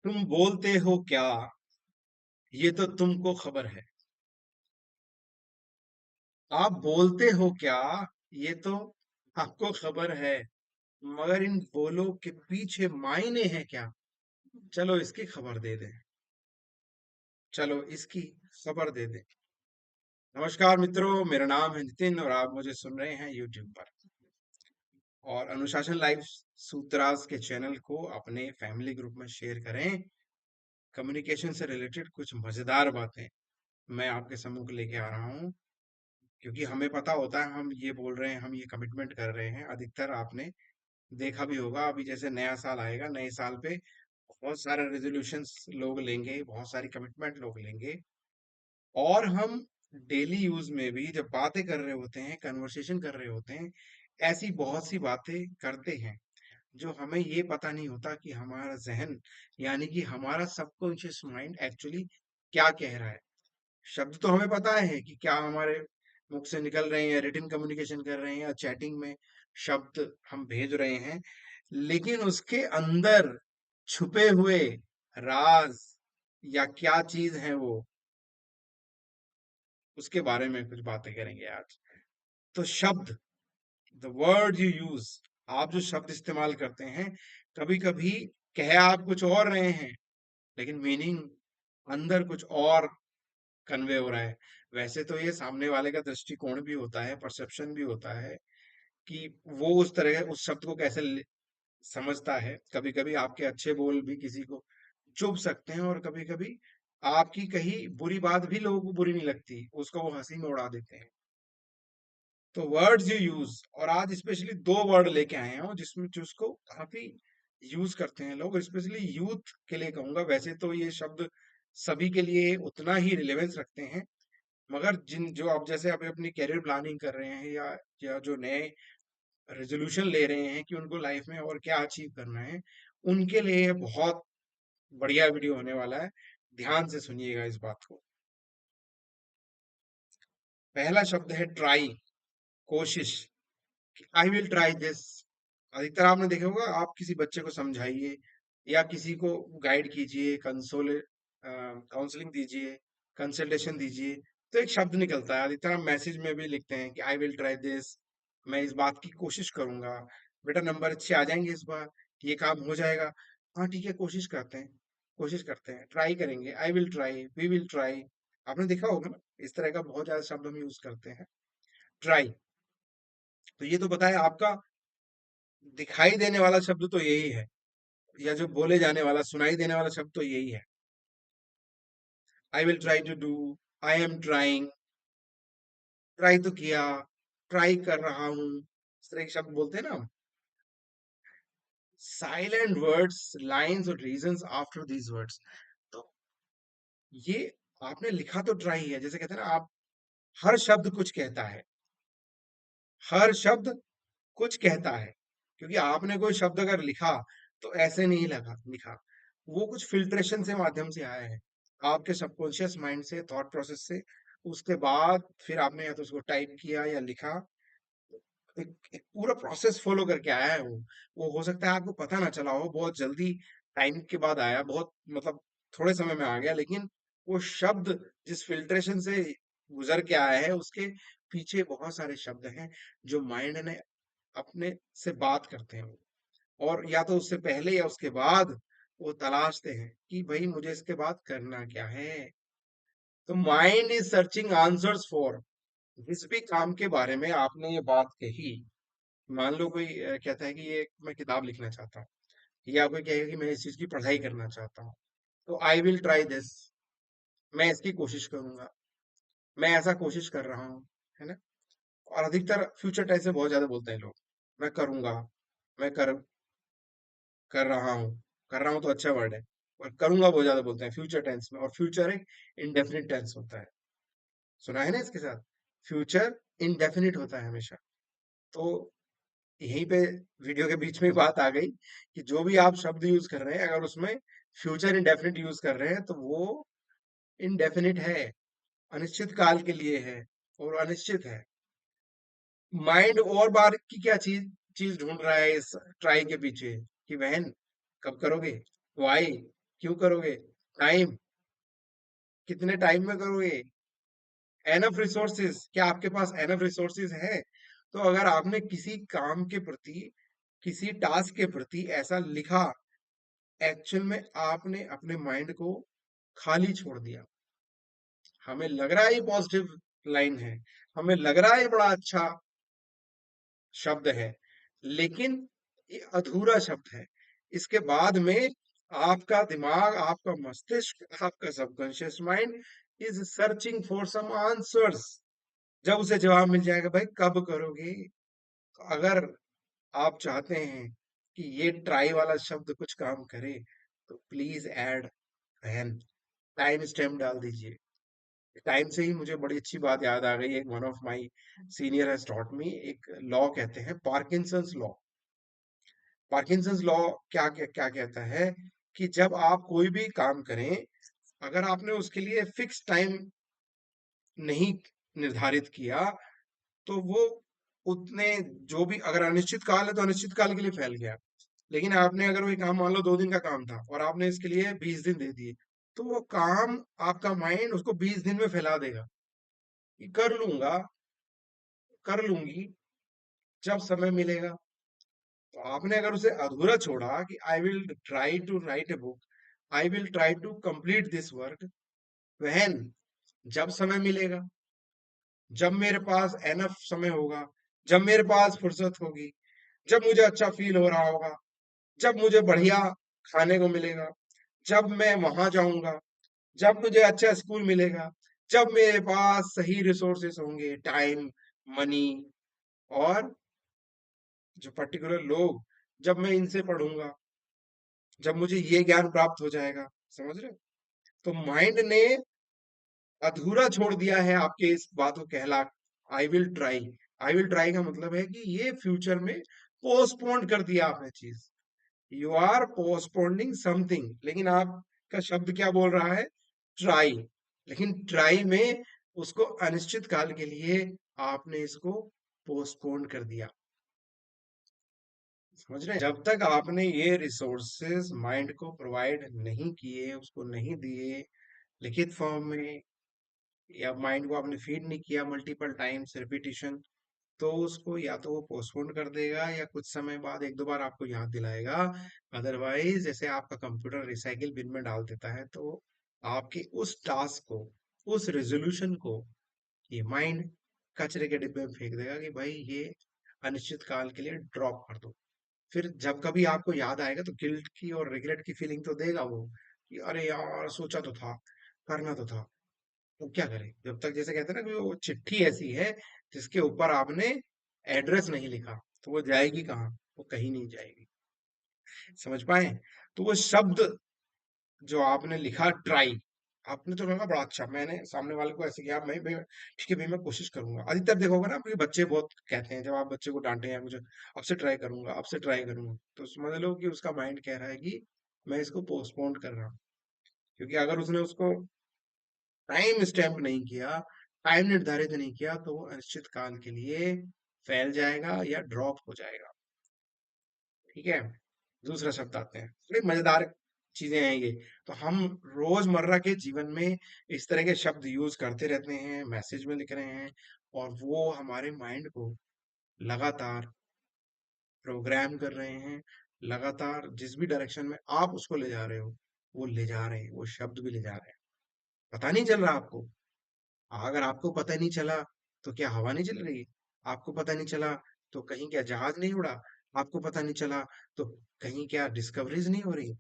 तुम बोलते हो क्या, ये तो तुमको खबर है। आप बोलते हो क्या, ये तो आपको खबर है। मगर इन बोलों के पीछे मायने हैं क्या। चलो इसकी खबर दे दें। चलो इसकी खबर दे दें। नमस्कार मित्रों, मेरा नाम है नितिन और आप मुझे सुन रहे हैं यूट्यूब पर। और अनुशासन लाइव सूत्रास के चैनल को अपने फैमिली ग्रुप में शेयर करें। कम्युनिकेशन से रिलेटेड कुछ मजेदार बातें मैं आपके सम्मुख लेके आ रहा हूँ। क्योंकि हमें पता होता है हम ये बोल रहे हैं, हम ये कमिटमेंट कर रहे हैं। अधिकतर आपने देखा भी होगा, अभी जैसे नया साल आएगा, नए साल पे बहुत सारे रेजोल्यूशंस लोग लेंगे, बहुत सारी कमिटमेंट लोग लेंगे। और हम डेली यूज में भी जब बातें कर रहे होते हैं, कन्वर्सेशन कर रहे होते हैं, ऐसी बहुत सी बातें करते हैं जो हमें ये पता नहीं होता कि हमारा जहन यानी कि हमारा सबकॉन्शियस माइंड एक्चुअली क्या कह रहा है। शब्द तो हमें पता है कि क्या हमारे मुख से निकल रहे हैं, रिटन कम्युनिकेशन कर रहे हैं या चैटिंग में शब्द हम भेज रहे हैं, लेकिन उसके अंदर छुपे हुए राज या क्या चीज है वो, उसके बारे में कुछ बातें करेंगे आज। तो शब्द, द वर्ड यू यूज, आप जो शब्द इस्तेमाल करते हैं, कभी कभी कह आप कुछ और रहे हैं लेकिन मीनिंग अंदर कुछ और कन्वे हो रहा है। वैसे तो ये सामने वाले का दृष्टिकोण भी होता है, परसेप्शन भी होता है कि वो उस तरह उस शब्द को कैसे समझता है। कभी कभी आपके अच्छे बोल भी किसी को चुभ सकते हैं और कभी कभी आपकी कही बुरी बात भी लोगों को बुरी नहीं लगती, उसको वो हंसी में उड़ा देते हैं। तो वर्ड्स यू यूज, और आज स्पेशली दो वर्ड लेके आए हैं जिसमें जिसको काफी यूज करते हैं लोग, स्पेशली यूथ के लिए कहूंगा। वैसे तो ये शब्द सभी के लिए उतना ही रिलेवेंस रखते हैं, मगर जिन जो आप जैसे अभी अपनी कैरियर प्लानिंग कर रहे हैं या जो नए रेजोल्यूशन ले रहे हैं कि उनको लाइफ में और क्या अचीव करना है, उनके लिए ये बहुत बढ़िया वीडियो होने वाला है। ध्यान से सुनिएगा इस बात को। पहला शब्द है ट्राई, कोशिश। आई विल ट्राई दिस। अधिकतर आपने देखा होगा, आप किसी बच्चे को समझाइए या किसी को गाइड कीजिए, काउंसलिंग दीजिए, कंसल्टेशन दीजिए, तो एक शब्द निकलता है। अधिकतर हम मैसेज में भी लिखते हैं कि आई विल ट्राई दिस, मैं इस बात की कोशिश करूंगा। बेटा नंबर अच्छे आ जाएंगे इस बार, ये काम हो जाएगा। हाँ ठीक है, कोशिश करते हैं, कोशिश करते हैं, ट्राई करेंगे, I will try, we will try. आपने देखा होगा ना, इस तरह का बहुत ज्यादा शब्द हम यूज करते हैं। ट्राई, तो ये तो बताया आपका दिखाई देने वाला शब्द तो यही है, या जो बोले जाने वाला सुनाई देने वाला शब्द तो यही है। I will try to do, I am trying, try तो किया, ट्राई कर रहा हूं, इस तरह के शब्द बोलते हैं ना हम। साइलेंट वर्ड्स, लाइंस और रीजंस आफ्टर दीज वर्ड्स। तो ये आपने लिखा तो ट्राई है, जैसे कहते हैं ना आप, हर शब्द कुछ कहता है, हर शब्द कुछ कहता है। क्योंकि आपने कोई शब्द अगर लिखा तो ऐसे नहीं लगा लिखा, वो कुछ फिल्ट्रेशन से माध्यम से आया है, आपके सबकॉन्शियस माइंड से, थॉट प्रोसेस से। उसके बाद फिर आपने या तो उसको टाइप किया या लिखा। एक पूरा प्रोसेस फॉलो करके आया है वो हो सकता है आपको पता ना चला हो, बहुत जल्दी टाइम के बाद आया, बहुत मतलब थोड़े समय में आ गया, लेकिन वो शब्द जिस फिल्ट्रेशन से गुजर के आया है, उसके पीछे बहुत सारे शब्द हैं जो माइंड ने अपने से बात करते हैं। और या तो उससे पहले या उसके बाद वो तलाशते हैं कि भाई मुझे इसके बाद करना क्या है। तो mind is searching answers for, जिस भी काम के बारे में आपने ये बात कही। मान लो कोई कहता है कि ये मैं किताब लिखना चाहता हूँ, या कोई कहेगा कि मैं इस चीज की पढ़ाई करना चाहता हूँ, तो आई विल ट्राई दिस, मैं इसकी कोशिश करूंगा, मैं ऐसा कोशिश कर रहा हूँ, है ना। और अधिकतर फ्यूचर टेंस से बहुत ज्यादा बोलते हैं लोग, मैं करूंगा, मैं कर रहा हूँ तो अच्छा वर्ड है। और करूंगा बहुत ज्यादा बोलते हैं फ्यूचर टेंस में, और फ्यूचर एक इंडेफिनिट टेंस होता है। सुना है ना इसके साथ, फ्यूचर इंडेफिनिट होता है हमेशा। तो यहीं पे वीडियो के बीच में ही बात आ गई कि जो भी आप शब्द यूज कर रहे हैं, अगर उसमें फ्यूचर इंडेफिनिट यूज कर रहे हैं तो वो इंडेफिनिट है, अनिश्चित काल के लिए है, और अनिश्चित है। माइंड और बार की क्या चीज चीज ढूंढ रहा है इस ट्राई के पीछे, कि बहन कब करोगे, वाई, क्यों करोगे? टाइम, कितने टाइम में करोगे? एनफ रिसोर्सेज, क्या आपके पास एनफ रिसोर्सेज है? तो अगर आपने किसी काम के प्रति, किसी टास्क के प्रति ऐसा लिखा, एक्चुअल में आपने अपने माइंड को खाली छोड़ दिया। हमें लग रहा है ये पॉजिटिव लाइन है, हमें लग रहा है ये बड़ा अच्छा शब्द है, लेकिन ये अधूरा शब्द है। इसके बाद में आपका दिमाग, आपका मस्तिष्क, आपका subconscious mind is searching for some answers. जब उसे जवाब मिल जाएगा, भाई कब करोगे? तो अगर आप चाहते हैं कि ये ट्राई वाला शब्द कुछ काम करे, तो please add N time stamp डाल दीजिए। टाइम से ही मुझे बड़ी अच्छी बात याद आ गई। एक one of my senior has taught me, एक लॉ कहते हैं पार्किंसंस लॉ। पार्किंसंस लॉ क्या क्या क्या कहता है कि जब आप कोई भी काम करें, अगर आपने उसके लिए फिक्स टाइम नहीं निर्धारित किया, तो वो उतने, जो भी, अगर अनिश्चित काल है तो अनिश्चित काल के लिए फैल गया। लेकिन आपने अगर वही काम, मान लो 2 दिन का काम था और आपने इसके लिए 20 दिन दे दिए, तो वो काम, आपका माइंड उसको 20 दिन में फैला देगा कि कर लूंगा, कर लूंगी, जब समय मिलेगा। तो आपने अगर उसे अधूरा छोड़ा कि I will try to write a book, I will try to complete this work, when, जब समय मिलेगा, जब मेरे पास एनफ समय होगा, जब मेरे पास फुर्सत होगी, जब मुझे अच्छा फील हो रहा होगा, जब मुझे बढ़िया खाने को मिलेगा, जब मैं वहां जाऊंगा, जब मुझे अच्छा स्कूल मिलेगा, जब मेरे पास सही रिसोर्सेस होंगे, टाइम, मनी, और जो पर्टिकुलर लोग, जब मैं इनसे पढ़ूंगा, जब मुझे ये ज्ञान प्राप्त हो जाएगा। समझ रहे हो? तो माइंड ने अधूरा छोड़ दिया है आपके इस बात को कहला, आई will try. I will try का मतलब है कि ये फ्यूचर में पोस्टपोन कर दिया आपने चीज। यू आर पोस्टपोनिंग समथिंग, लेकिन आपका शब्द क्या बोल रहा है? ट्राई। लेकिन ट्राई में उसको अनिश्चित काल के लिए आपने इसको पोस्टपोन कर दिया। समझ रहे हैं? जब तक आपने ये रिसोर्सेस माइंड को प्रोवाइड नहीं किए, उसको नहीं दिए लिखित फॉर्म में, या माइंड को आपने फीड नहीं किया मल्टीपल टाइम्स रिपीटिशन, तो उसको या तो वो पोस्टपोन कर देगा, या कुछ समय बाद एक दो बार आपको याद दिलाएगा। अदरवाइज, जैसे आपका कंप्यूटर रिसाइकिल बिन में डाल देता है, तो आपके उस टास्क को, उस रेजोल्यूशन को, ये माइंड कचरे के डिब्बे में फेंक देगा कि भाई ये अनिश्चित काल के लिए ड्रॉप कर दो। फिर जब कभी आपको याद आएगा, तो गिल्ट की और रिग्रेट की फीलिंग तो देगा वो, कि अरे यार सोचा तो था, करना तो था। तो क्या करें? जब तक, जैसे कहते हैं ना कि वो चिट्ठी ऐसी है जिसके ऊपर आपने एड्रेस नहीं लिखा, तो वो जाएगी कहाँ? वो कहीं नहीं जाएगी। समझ पाए? तो वो शब्द जो आपने लिखा ट्राई, आपने तो लगा बड़ा अच्छा, मैंने सामने वाले को ऐसे किया, मैं ठीक है भाई, मैं कोशिश करूंगा। अधिकतर देखोगे ना, आपके बच्चे बहुत कहते हैं, जब आप बच्चे को डांटे हैं, मुझे आपसे ट्राई करूंगा, आपसे ट्राई करूंगा, तो समझ लो कि उसका माइंड कह रहा है कि मैं इसको पोस्टपोन कर रहा हूँ। क्योंकि अगर उसने उसको टाइम स्टैम्प नहीं किया, टाइम निर्धारित नहीं किया, तो वो अनिश्चित काल के लिए फैल जाएगा या ड्रॉप हो जाएगा। ठीक है? दूसरा शब्द आते हैं, बड़ी मजेदार चीजें हैं ये। तो हम रोजमर्रा के जीवन में इस तरह के शब्द यूज करते रहते हैं, मैसेज में लिख रहे हैं, और वो हमारे माइंड को लगातार प्रोग्राम कर रहे हैं। लगातार जिस भी डायरेक्शन में आप उसको ले जा रहे हो, वो ले जा रहे हैं, वो शब्द भी ले जा रहे हैं। पता नहीं चल रहा आपको। अगर आपको पता नहीं चला, तो क्या हवा नहीं चल रही? आपको पता नहीं चला, तो कहीं क्या जहाज नहीं उड़ा? आपको पता नहीं चला, तो कहीं क्या डिस्कवरीज नहीं हो रही?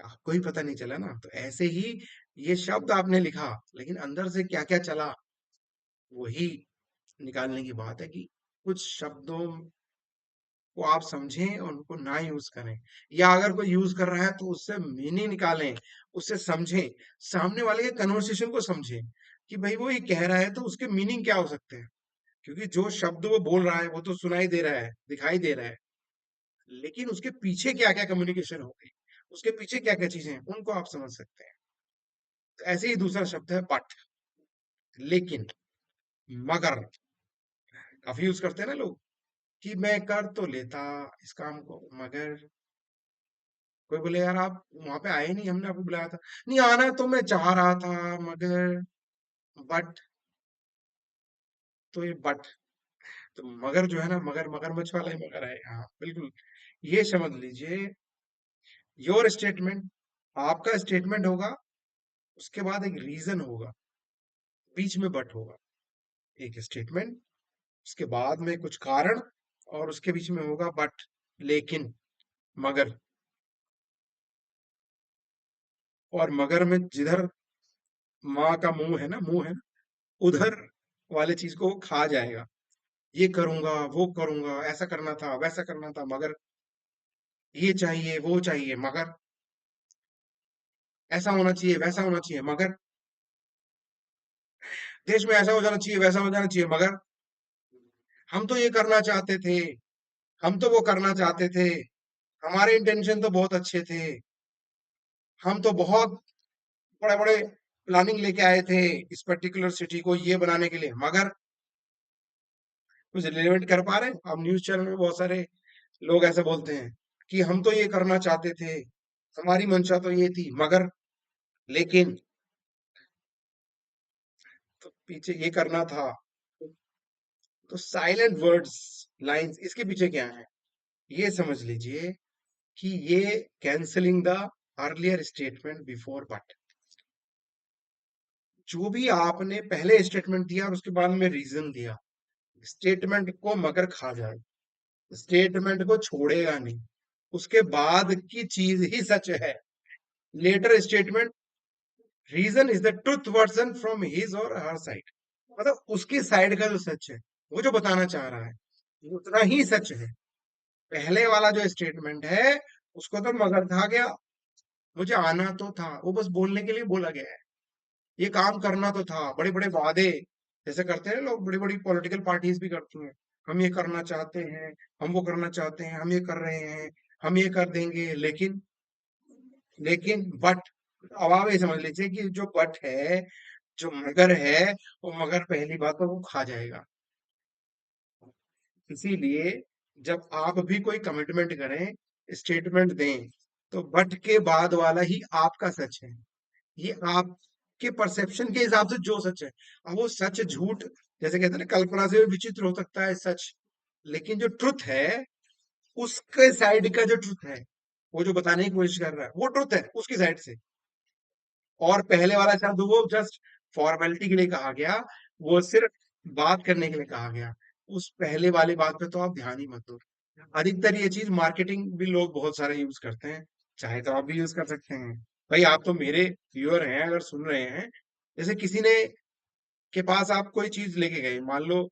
आपको ही पता नहीं चला ना। तो ऐसे ही ये शब्द आपने लिखा, लेकिन अंदर से क्या क्या चला, वही निकालने की बात है। कि कुछ शब्दों को आप समझें और उनको ना यूज करें, या अगर कोई यूज कर रहा है तो उससे मीनिंग निकालें, उससे समझें, सामने वाले के कन्वर्सेशन को समझें, कि भाई वो ये कह रहा है तो उसके मीनिंग क्या हो सकते हैं। क्योंकि जो शब्द वो बोल रहा है वो तो सुनाई दे रहा है, दिखाई दे रहा है, लेकिन उसके पीछे क्या क्या कम्युनिकेशन हो गई, उसके पीछे क्या क्या चीजें हैं, उनको आप समझ सकते हैं। तो ऐसे ही दूसरा शब्द है बट, लेकिन, मगर। काफी यूज करते हैं ना लोग, कि मैं कर तो लेता इस काम को, मगर कोई बोले यार आप वहां पे आए नहीं, हमने आपको बुलाया था। नहीं, आना तो मैं चाह रहा था, मगर, बट, तो ये बट, तो मगर जो है ना, मगर मगरमच्छ वाला ही मगर है, हाँ बिल्कुल। ये समझ लीजिए, योर स्टेटमेंट, आपका स्टेटमेंट होगा, उसके बाद एक रीजन होगा, बीच में बट होगा। एक स्टेटमेंट, उसके बाद में कुछ कारण, और उसके बीच में होगा बट, लेकिन, मगर। और मगर में जिधर माँ का मुंह है ना, मुंह है ना, उधर वाले चीज को वो खा जाएगा। ये करूंगा, वो करूंगा, ऐसा करना था, वैसा करना था, मगर ये चाहिए, वो चाहिए, मगर ऐसा होना चाहिए, वैसा होना चाहिए, मगर देश में ऐसा हो जाना चाहिए, वैसा हो जाना चाहिए, मगर हम तो ये करना चाहते थे, हम तो वो करना चाहते थे, हमारे इंटेंशन तो बहुत अच्छे थे, हम तो बहुत बड़े बड़े प्लानिंग लेके आए थे इस पर्टिकुलर सिटी को ये बनाने के लिए, मगर कुछ रिलेवेंट कर पा रहे हैं? अब न्यूज चैनल में बहुत सारे लोग ऐसे बोलते हैं कि हम तो ये करना चाहते थे, हमारी मंशा तो ये थी, मगर, लेकिन, तो पीछे ये करना था। तो साइलेंट वर्ड्स, लाइंस, इसके पीछे क्या है, ये समझ लीजिए कि ये cancelling the earlier statement before but. जो भी आपने पहले स्टेटमेंट दिया और उसके बाद में रीजन दिया, स्टेटमेंट को मगर खा जाए, स्टेटमेंट को छोड़ेगा नहीं, उसके बाद की चीज ही सच है। Later statement, reason is the truth version from his or her side, मतलब उसकी साइड का जो सच है, वो जो बताना चाह रहा है, वो उतना ही सच है। पहले वाला जो स्टेटमेंट है, उसको तो मगर कहा गया, मुझे आना तो था, वो बस बोलने के लिए बोला गया है। ये काम करना तो था, बड़े बड़े वादे जैसे करते हैं लोग, बड़ी बड़ी पॉलिटिकल पार्टीज भी करती हैं, हम ये करना चाहते हैं, हम वो करना चाहते हैं, हम ये कर रहे हैं, हम ये कर देंगे, लेकिन बट, अब आप ये समझ लीजिए कि जो बट है, जो मगर है, वो मगर पहली बात तो वो खा जाएगा। इसीलिए जब आप भी कोई कमिटमेंट करें, स्टेटमेंट दें, तो बट के बाद वाला ही आपका सच है। ये आपके परसेप्शन के हिसाब से जो सच है। अब वो सच झूठ, जैसे कहते हैं ना, कल्पना से भी विचित्र हो सकता है सच, लेकिन जो ट्रुथ है, उसके साइड का जो ट्रुथ है, वो जो बताने की कोशिश कर रहा है, वो ट्रुथ है उसकी साइड से। और पहले वाला शब्द वो जस्ट फॉर्मेलिटी के लिए कहा गया, वो सिर्फ बात करने के लिए कहा गया। उस पहले वाली बात पे तो आप ध्यान ही मत दो। अधिकतर ये चीज मार्केटिंग भी लोग बहुत सारे यूज करते हैं, चाहे तो आप भी यूज कर सकते हैं। भाई आप तो मेरे व्यूअर हैं, अगर सुन रहे हैं, जैसे किसी ने के पास आप कोई चीज लेके गए, मान लो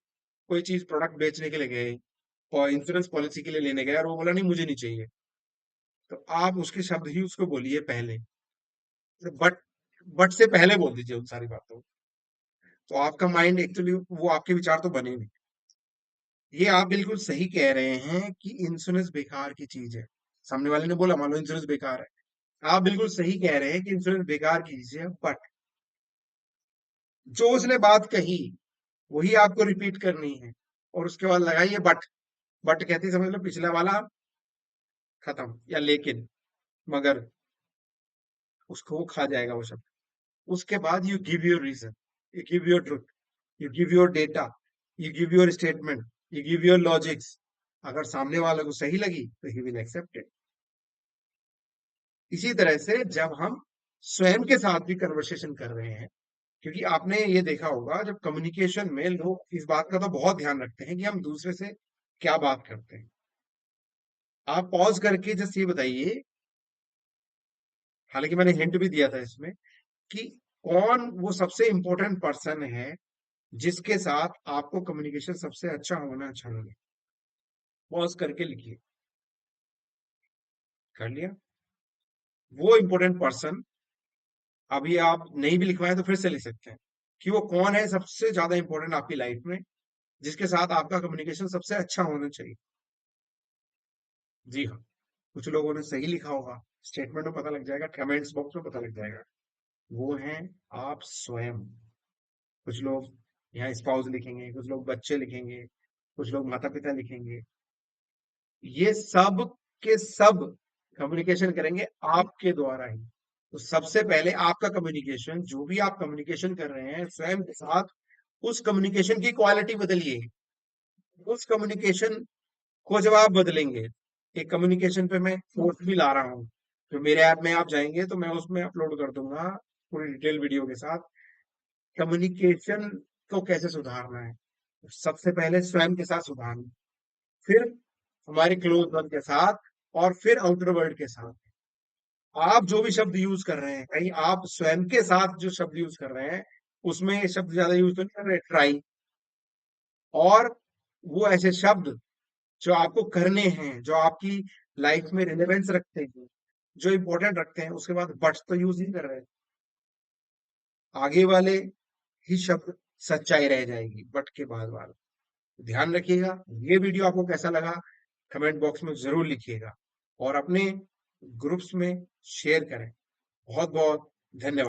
कोई चीज प्रोडक्ट बेचने के लिए गए, और इंश्योरेंस पॉलिसी के लिए लेने गए, और वो बोला नहीं मुझे नहीं चाहिए, तो आप उसके शब्द ही उसको बोलिए पहले, बट से पहले बोल दीजिए उन सारी बातों को। तो आपका माइंड एक्चुअली वो आपके विचार तो बने नहीं। ये आप बिल्कुल सही कह रहे हैं कि इंश्योरेंस बेकार की चीज है। सामने वाले ने बोला मान लो इंश्योरेंस बेकार है, आप बिल्कुल सही कह रहे हैं कि इंश्योरेंस बेकार की चीज है, बट जो उसने बात कही वही आपको रिपीट करनी है, और उसके बाद लगाइए बट। बट कहते ही समझ लो पिछला वाला खत्म, या लेकिन, मगर, उसको वो खा जाएगा वो शब्द। उसके बाद you give your reason, you give your truth, you give your data, you give your statement, you give your logics. अगर सामने वाले को सही लगी तो ही विल एक्सेप्ट इट। इसी तरह से जब हम स्वयं के साथ भी कन्वर्सेशन कर रहे हैं, क्योंकि आपने ये देखा होगा जब कम्युनिकेशन में लोग इस बात का तो बहुत ध्यान रखते हैं कि हम दूसरे से क्या बात करते हैं। आप पॉज करके जस्ट ये बताइए, हालांकि मैंने हिंट भी दिया था इसमें, कि कौन वो सबसे इंपॉर्टेंट पर्सन है जिसके साथ आपको कम्युनिकेशन सबसे अच्छा होना चाहिए। पॉज करके लिखिए। कर लिया? वो इंपॉर्टेंट पर्सन, अभी आप नहीं भी लिखवाए तो फिर से लिख सकते हैं, कि वो कौन है सबसे ज्यादा इंपॉर्टेंट आपकी लाइफ में, जिसके साथ आपका कम्युनिकेशन सबसे अच्छा होना चाहिए। जी हाँ, कुछ लोगों ने सही लिखा होगा, स्टेटमेंट में पता लग जाएगा, कमेंट्स बॉक्स में पता लग जाएगा। वो हैं आप स्वयं। कुछ लोग यहाँ स्पाउस लिखेंगे, कुछ लोग बच्चे लिखेंगे, कुछ लोग माता पिता लिखेंगे। ये सब के सब कम्युनिकेशन करेंगे आपके द्वारा ही। तो सबसे पहले आपका कम्युनिकेशन, जो भी आप कम्युनिकेशन कर रहे हैं स्वयं के साथ, उस कम्युनिकेशन की क्वालिटी बदलिए। उस कम्युनिकेशन को जब आप बदलेंगे, एक कम्युनिकेशन पे मैं फोर्स भी ला रहा हूँ, तो मेरे ऐप में आप जाएंगे तो मैं उसमें अपलोड कर दूंगा पूरी डिटेल वीडियो के साथ कम्युनिकेशन को कैसे सुधारना है। सबसे पहले स्वयं के साथ सुधारना, फिर हमारे क्लोज वन के साथ, और फिर आउटर वर्ल्ड के साथ। आप जो भी शब्द यूज कर रहे हैं, कहीं आप स्वयं के साथ जो शब्द यूज कर रहे हैं उसमें ये शब्द ज्यादा यूज तो नहीं कर रहे, ट्राई। और वो ऐसे शब्द जो आपको करने हैं, जो आपकी लाइफ में रिलेवेंस रखते हैं, जो इंपॉर्टेंट रखते हैं, उसके बाद बट्स तो यूज नहीं कर रहे। आगे वाले ही शब्द सच्चाई रह जाएगी बट के बाद वाला। ध्यान रखिएगा। ये वीडियो आपको कैसा लगा कमेंट बॉक्स में जरूर लिखिएगा, और अपने ग्रुप्स में शेयर करें। बहुत बहुत धन्यवाद।